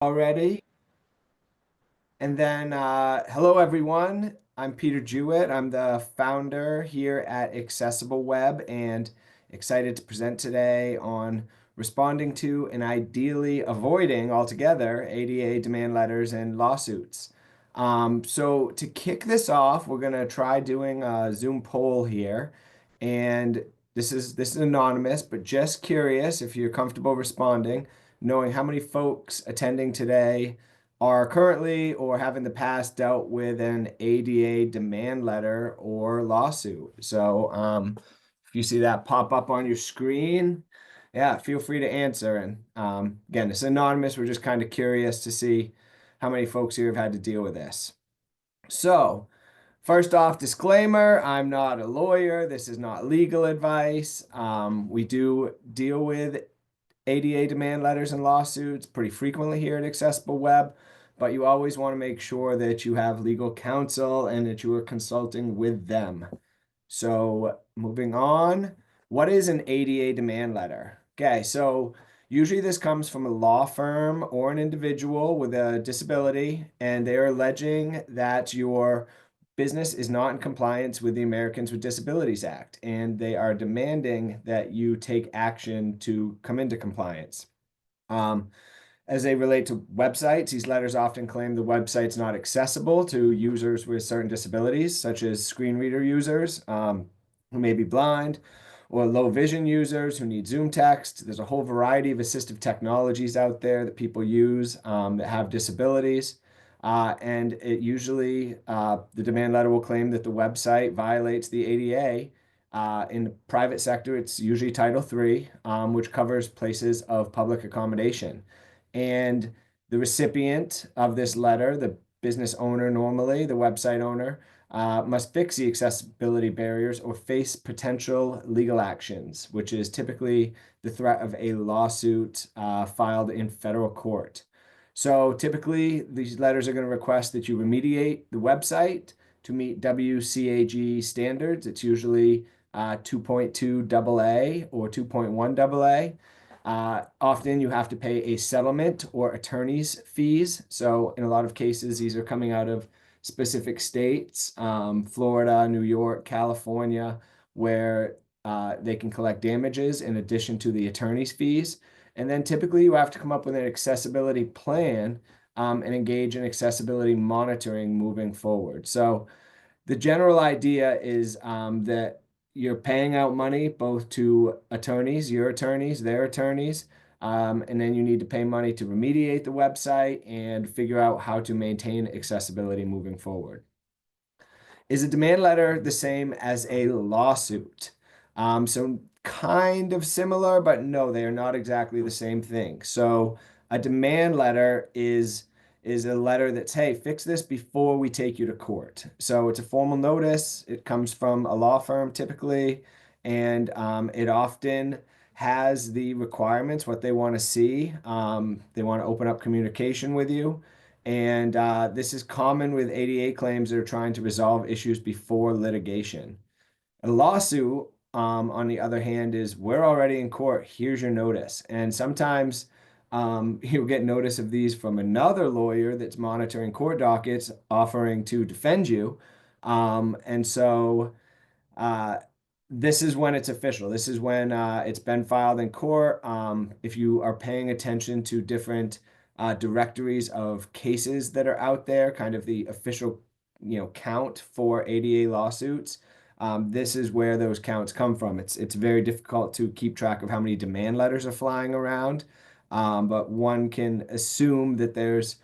already. And then, hello everyone. I'm Peter Jewett. I'm the founder here at Accessible Web and excited to present today on responding to and ideally avoiding altogether ADA demand letters and lawsuits. So to kick this off, we're going to try doing a Zoom poll here. And this is anonymous, but just curious if you're comfortable responding, knowing how many folks attending today are currently or have in the past dealt with an ADA demand letter or lawsuit. So if you see that pop up on your screen, yeah, feel free to answer. And again, it's anonymous. We're just kind of curious to see how many folks here have had to deal with this. So, first off, disclaimer, I'm not a lawyer. This is not legal advice. We do deal with ADA demand letters and lawsuits pretty frequently here at Accessible Web, but you always want to make sure that you have legal counsel and that you are consulting with them. So moving on, what is an ADA demand letter? Okay, so usually this comes from a law firm or an individual with a disability, and they're alleging that your business is not in compliance with the Americans with Disabilities Act, and they are demanding that you take action to come into compliance. Um, as they relate to websites, these letters often claim the website's not accessible to users with certain disabilities, such as screen reader users who may be blind, or low vision users who need Zoom text. There's a whole variety of assistive technologies out there that people use that have disabilities. And it usually, the demand letter will claim that the website violates the ADA. In the private sector, it's usually Title III, which covers places of public accommodation. And the recipient of this letter, the business owner normally, the website owner, must fix the accessibility barriers or face potential legal actions, which is typically the threat of a lawsuit filed in federal court. So typically, these letters are going to request that you remediate the website to meet WCAG standards. It's usually 2.2 AA or 2.1 AA. Often you have to pay a settlement or attorney's fees. So in a lot of cases, these are coming out of specific states, Florida, New York, California, where they can collect damages in addition to the attorney's fees. And then typically you have to come up with an accessibility plan and engage in accessibility monitoring moving forward. So the general idea is that you're paying out money both to attorneys, your attorneys, their attorneys, and then you need to pay money to remediate the website and figure out how to maintain accessibility moving forward. Is a demand letter the same as a lawsuit? So kind of similar, but no, they are not exactly the same thing. So a demand letter is a letter that's, hey, fix this before we take you to court. So it's a formal notice. It comes from a law firm typically, and it often has the requirements, what they want to see. They want to open up communication with you. And this is common with ADA claims that are trying to resolve issues before litigation. A lawsuit, on the other hand, is we're already in court. Here's your notice. And sometimes you'll get notice of these from another lawyer that's monitoring court dockets, offering to defend you. And so uh, this is when it's official. This is when it's been filed in court. If you are paying attention to different directories of cases that are out there, kind of the official, count for ADA lawsuits. This is where those counts come from. It's very difficult to keep track of how many demand letters are flying around, but one can assume that there's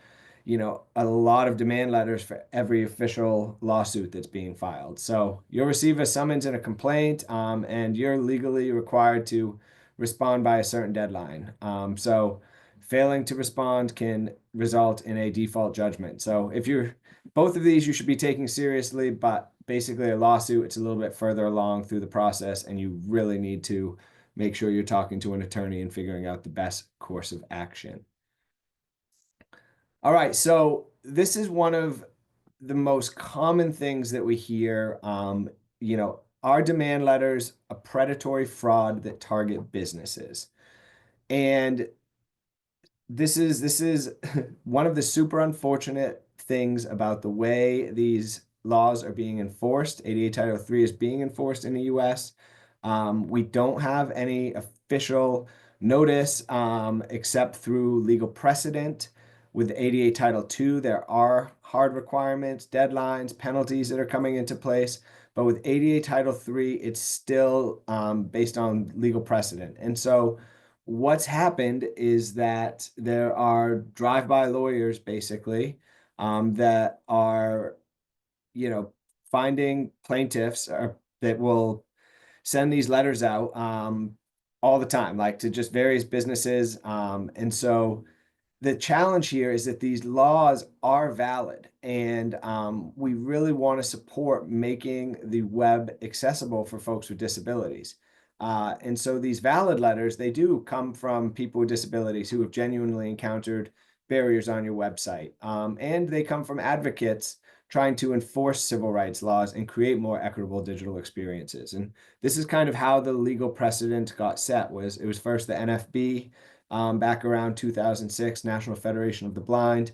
a lot of demand letters for every official lawsuit that's being filed. So you'll receive a summons and a complaint, and you're legally required to respond by a certain deadline. So failing to respond can result in a default judgment. So if you're both of these, you should be taking seriously, but basically a lawsuit, it's a little bit further along through the process, and you really need to make sure you're talking to an attorney and figuring out the best course of action. All right, so this is one of the most common things that we hear. Are demand letters a predatory fraud that target businesses? And this is one of the super unfortunate things about the way these laws are being enforced. 88 Title 3 is being enforced in the US. We don't have any official notice except through legal precedent. With 88 Title 2, there are hard requirements, deadlines, penalties that are coming into place. But with 88 Title 3, it's still based on legal precedent. And so what's happened is that there are drive-by lawyers basically that are, you know, finding plaintiffs that will send these letters out all the time, like to just various businesses. And so the challenge here is that these laws are valid, and we really want to support making the web accessible for folks with disabilities. And so these valid letters, they do come from people with disabilities who have genuinely encountered barriers on your website. And they come from advocates trying to enforce civil rights laws and create more equitable digital experiences. And this is kind of how the legal precedent got set. Was it was first the NFB back around 2006, National Federation of the Blind.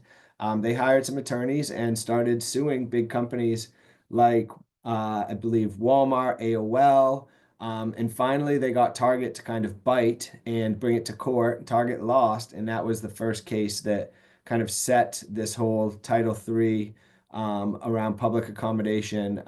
They hired some attorneys and started suing big companies like, I believe, Walmart, AOL. And finally, they got Target to kind of bite and bring it to court. Target lost, and that was the first case that kind of set this whole Title III around public accommodation,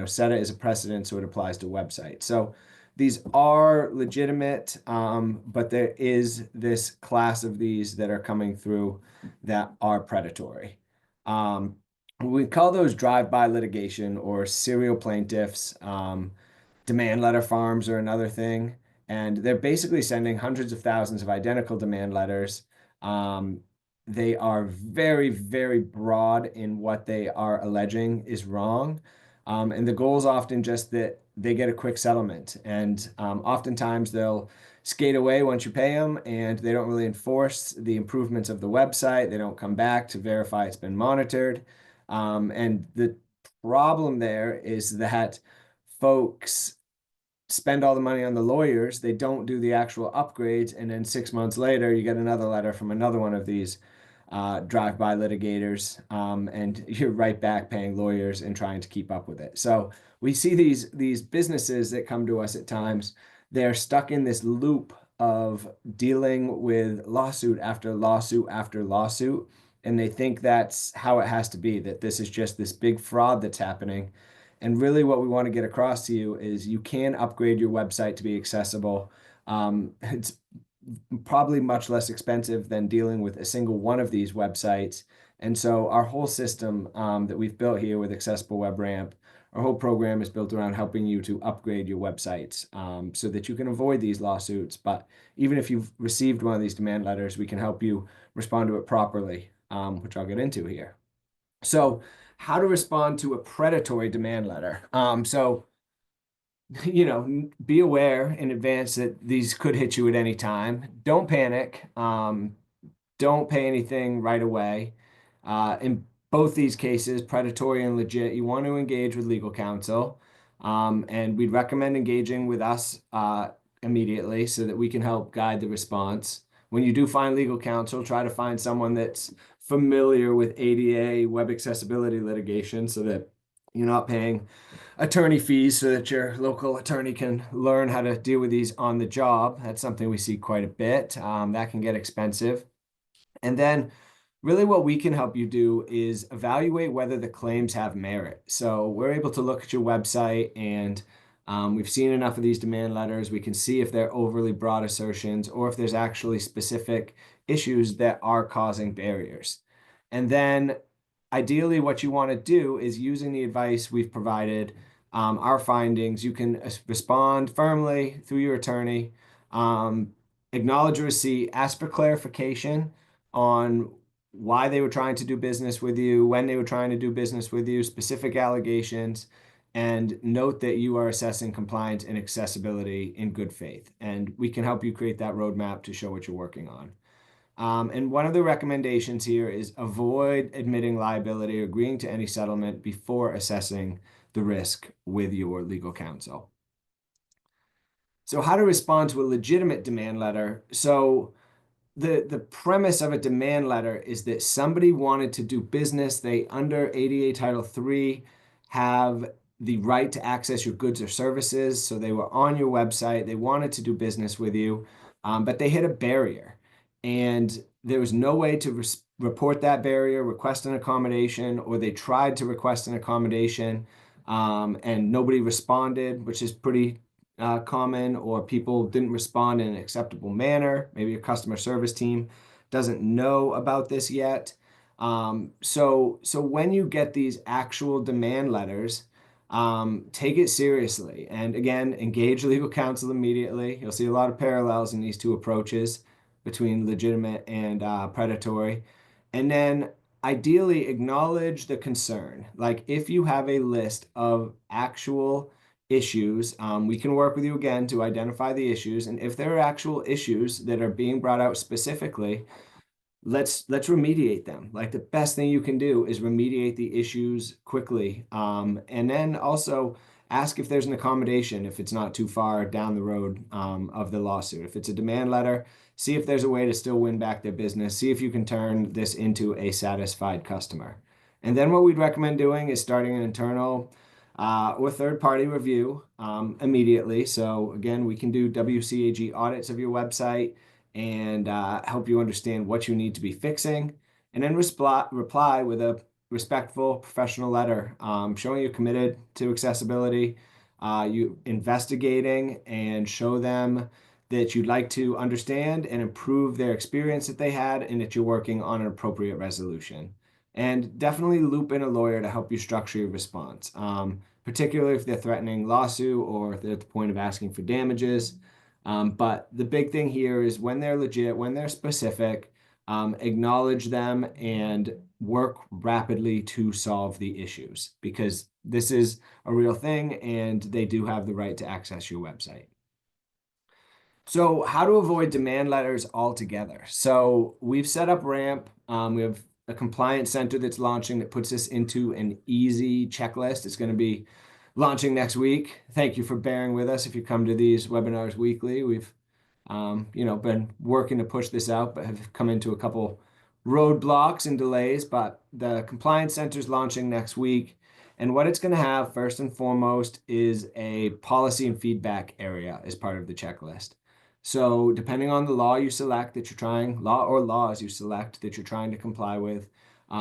set it as a precedent so it applies to websites. So these are legitimate, but there is this class of these that are coming through that are predatory. We call those drive-by litigation or serial plaintiffs. Demand letter farms are another thing. And they're basically sending hundreds of thousands of identical demand letters. Um, they are very, very broad in what they are alleging is wrong. And the goal is often just that they get a quick settlement. And oftentimes they'll skate away once you pay them, and they don't really enforce the improvements of the website. They don't come back to verify it's been monitored. And the problem there is that folks spend all the money on the lawyers, they don't do the actual upgrades, and then 6 months later, you get another letter from another one of these drive-by litigators, and you're right back paying lawyers and trying to keep up with it. So we see these businesses that come to us at times, they're stuck in this loop of dealing with lawsuit after lawsuit after lawsuit, and they think that's how it has to be, that this is just this big fraud that's happening. And really, what we want to get across to you is you can upgrade your website to be accessible. It's probably much less expensive than dealing with a single one of these websites. And so, our whole system that we've built here with Accessible Web Ramp, our whole program is built around helping you to upgrade your websites so that you can avoid these lawsuits. But even if you've received one of these demand letters, we can help you respond to it properly, which I'll get into here. So, how to respond to a predatory demand letter. Be aware in advance that these could hit you at any time. Don't panic. Don't pay anything right away. In both these cases, predatory and legit, you want to engage with legal counsel. And we'd recommend engaging with us immediately so that we can help guide the response. When you do find legal counsel, try to find someone that's familiar with ADA web accessibility litigation so that you're not paying attorney fees so that your local attorney can learn how to deal with these on the job. That's something we see quite a bit. That can get expensive. And then really what we can help you do is evaluate whether the claims have merit. So we're able to look at your website and we've seen enough of these demand letters. We can see if they're overly broad assertions or if there's actually specific issues that are causing barriers. And then ideally what you want to do is using the advice we've provided, our findings, you can respond firmly through your attorney, acknowledge a receipt, ask for clarification on why they were trying to do business with you, when they were trying to do business with you, specific allegations, and note that you are assessing compliance and accessibility in good faith. And we can help you create that roadmap to show what you're working on. And one of the recommendations here is avoid admitting liability or agreeing to any settlement before assessing the risk with your legal counsel. So how to respond to a legitimate demand letter. So the premise of a demand letter is that somebody wanted to do business. They, under ADA Title III, have the right to access your goods or services. So they were on your website. They wanted to do business with you, but they hit a barrier. And there was no way to report that barrier, request an accommodation, or they tried to request an accommodation, and nobody responded, which is pretty common, or people didn't respond in an acceptable manner. Maybe your customer service team doesn't know about this yet. So when you get these actual demand letters, take it seriously. And again, engage legal counsel immediately. You'll see a lot of parallels in these two approaches between legitimate and predatory. And then ideally acknowledge the concern. Like if you have a list of actual issues, we can work with you again to identify the issues. And if there are actual issues that are being brought out specifically, let's remediate them. Like the best thing you can do is remediate the issues quickly. And then also ask if there's an accommodation if it's not too far down the road of the lawsuit. If it's a demand letter, see if there's a way to still win back their business. See if you can turn this into a satisfied customer. And then what we'd recommend doing is starting an internal or third-party review immediately. So again, we can do WCAG audits of your website and help you understand what you need to be fixing, and then reply with a respectful, professional letter showing you're committed to accessibility, you investigating, and show them that you'd like to understand and improve their experience that they had, and that you're working on an appropriate resolution. And definitely loop in a lawyer to help you structure your response, particularly if they're threatening lawsuit or if they're at the point of asking for damages. But the big thing here is when they're legit, when they're specific, acknowledge them and work rapidly to solve the issues, because this is a real thing and they do have the right to access your website. So how to avoid demand letters altogether. So we've set up RAMP. We have a compliance center that's launching that puts this into an easy checklist. It's going to be launching next week. Thank you for bearing with us if you come to these webinars weekly. We've been working to push this out, but have come into a couple roadblocks and delays. But the compliance center is launching next week. And what it's going to have, first and foremost, is a policy and feedback area as part of the checklist. So depending on the law you select that you're trying, law or laws you select that you're trying to comply with,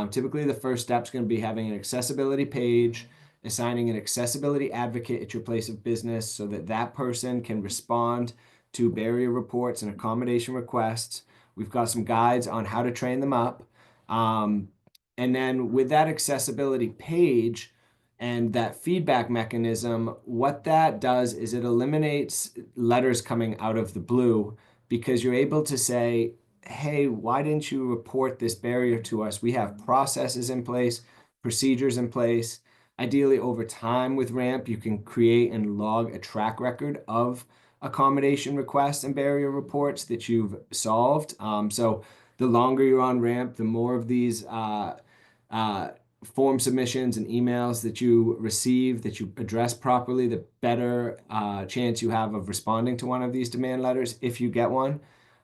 typically the first step is going to be having an accessibility page, assigning an accessibility advocate at your place of business so that that person can respond to barrier reports and accommodation requests. We've got some guides on how to train them up. And then with that accessibility page and that feedback mechanism, what that does is it eliminates letters coming out of the blue, because you're able to say, hey, why didn't you report this barrier to us? We have processes in place, procedures in place. Ideally, over time with RAMP, you can create and log a track record of accommodation requests and barrier reports that you've solved. So the longer you're on RAMP, the more of these form submissions and emails that you receive, that you address properly, the better chance you have of responding to one of these demand letters if you get one.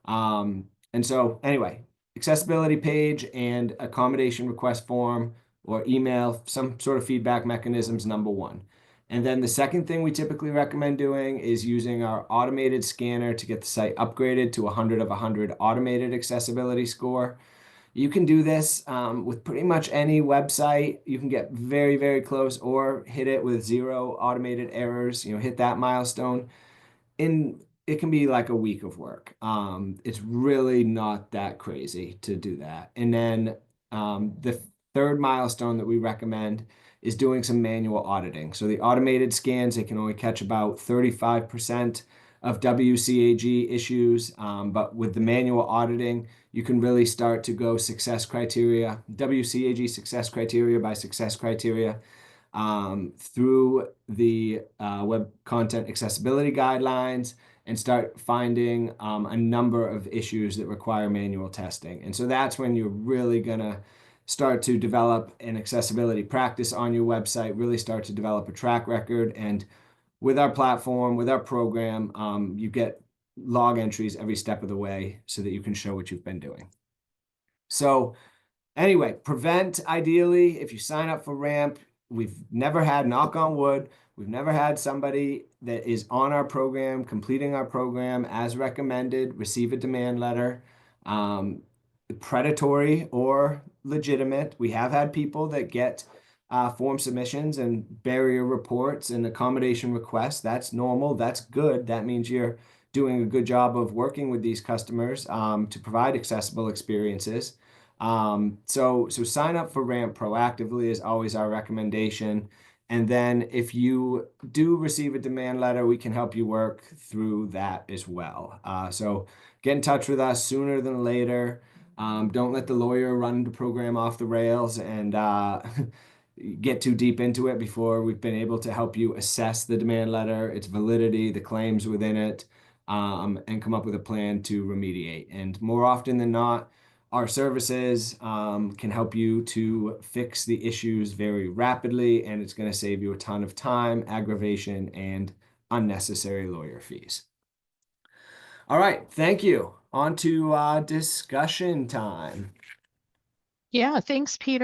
And so anyway, accessibility page and accommodation request form or email, some sort of feedback mechanisms, number one. And then the second thing we typically recommend doing is using our automated scanner to get the site upgraded to 100 of 100 automated accessibility score. You can do this with pretty much any website. You can get very, very close or hit it with 0 automated errors, hit that milestone. It can be like a week of work. It's really not that crazy to do that. And then the third milestone that we recommend is doing some manual auditing. So the automated scans, they can only catch about 35% of WCAG issues, but with the manual auditing, you can really start to go success criteria, WCAG success criteria by success criteria, through the web content accessibility guidelines, and start finding a number of issues that require manual testing. And so that's when you're really gonna start to develop an accessibility practice on your website, really start to develop a track record. And with our platform, with our program, you get log entries every step of the way so that you can show what you've been doing. So anyway, prevent ideally, if you sign up for RAMP, we've never had, knock on wood, we've never had somebody that is on our program, completing our program as recommended, receive a demand letter, predatory or legitimate. We have had people that get form submissions and barrier reports and accommodation requests. That's normal. That's good. That means you're doing a good job of working with these customers to provide accessible experiences. So sign up for RAMP proactively is always our recommendation. And then if you do receive a demand letter, we can help you work through that as well. So get in touch with us sooner than later. Don't let the lawyer run the program off the rails and get too deep into it before we've been able to help you assess the demand letter, its validity, the claims within it, and come up with a plan to remediate. And more often than not, our services can help you to fix the issues very rapidly, and it's going to save you a ton of time, aggravation, and unnecessary lawyer fees. All right, thank you. On to discussion time. Yeah, thanks, Peter.